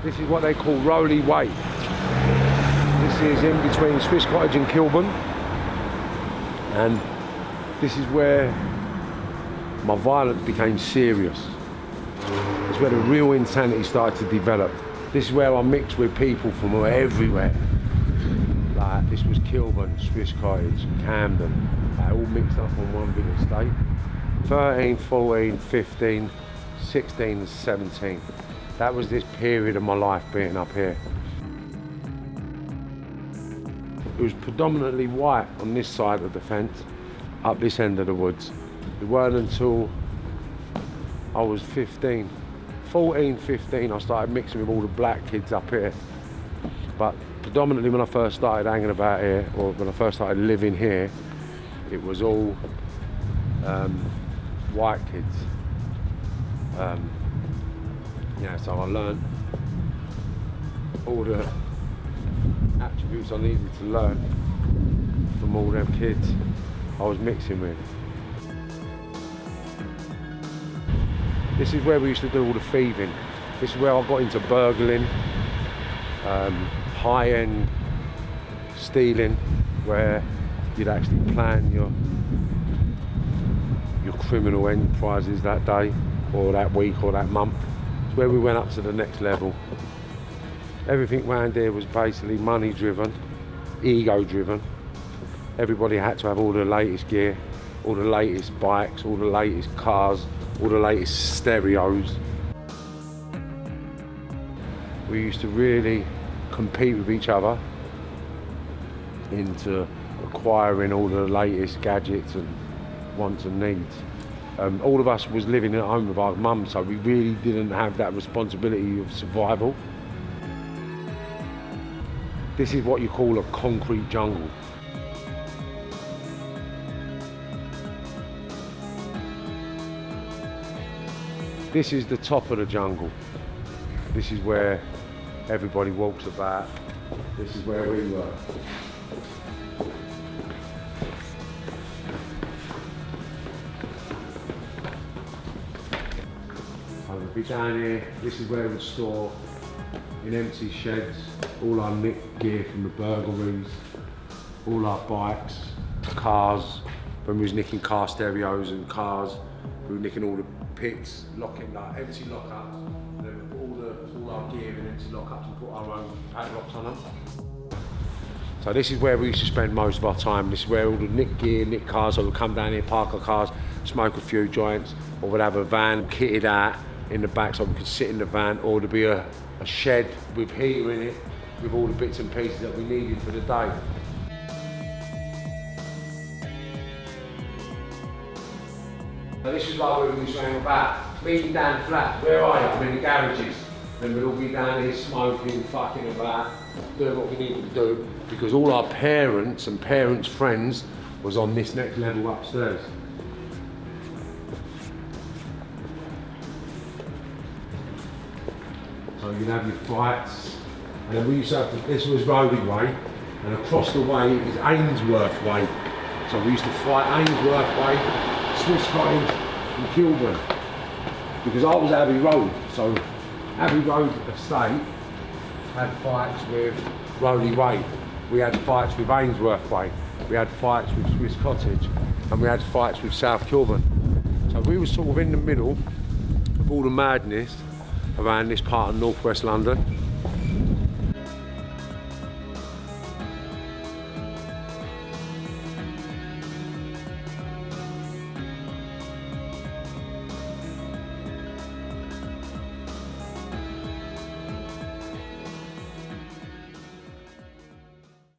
This is what they call Rowley Way. This is in between Swiss Cottage and Kilburn. And this is where my violence became serious. It's where the real insanity started to develop. This is where I mixed with people from everywhere. Like, this was Kilburn, Swiss Cottage, Camden, all mixed up on one big estate. 13, 14, 15, 16 and 17. That was this period of my life being up here. It was predominantly white on this side of the fence, up this end of the woods. It weren't until I was 15, 14, 15, I started mixing with all the black kids up here. But predominantly when I first started hanging about here, or when I first started living here, it was all white kids. Yeah, so I learned all the attributes I needed to learn from all them kids I was mixing with. This is where we used to do all the thieving. This is where I got into burgling, high-end stealing, where you'd actually plan your criminal enterprises that day, or that week, or that month. It's where we went up to the next level. Everything around here was basically money-driven, ego-driven. Everybody had to have all the latest gear, all the latest bikes, all the latest cars, all the latest stereos. We used to really compete with each other into acquiring all the latest gadgets and wants and needs. All of us was living at home with our mum, so we really didn't have that responsibility of survival. This is what you call a concrete jungle. This is the top of the jungle. This is where everybody walks about. This is where we were. I would be down here. This is where we would store in empty sheds all our nicked gear from the burglaries, all our bikes, cars. When we was nicking car stereos and cars, we were nicking all the pits, locking like empty lockups, and then we put all our gear in empty lockups and put our own padlocks on them. So this is where we used to spend most of our time. This is where all the nicked gear, nicked cars, so we'd come down here, park our cars, smoke a few joints, or we'd have a van kitted out in the back so we could sit in the van, or there'd be a shed with heater in it, with all the bits and pieces that we needed for the day. So this is like where we used to hang about. Meeting down the flat, where are you? I'm in the garages. Then we'd all be down here smoking, fucking about, doing what we needed to do, because all our parents and parents' friends was on this next level upstairs. So you'd have your fights, and then we used to have this was Rowley Way, and across the way is Ainsworth Way. So we used to fight Ainsworth Way, Swiss Cottage and Kilburn, because I was Abbey Road, so Abbey Road estate had fights with Rowley Way. We had fights with Ainsworth Way, we had fights with Swiss Cottage, and we had fights with South Kilburn. So we were sort of in the middle of all the madness around this part of northwest London.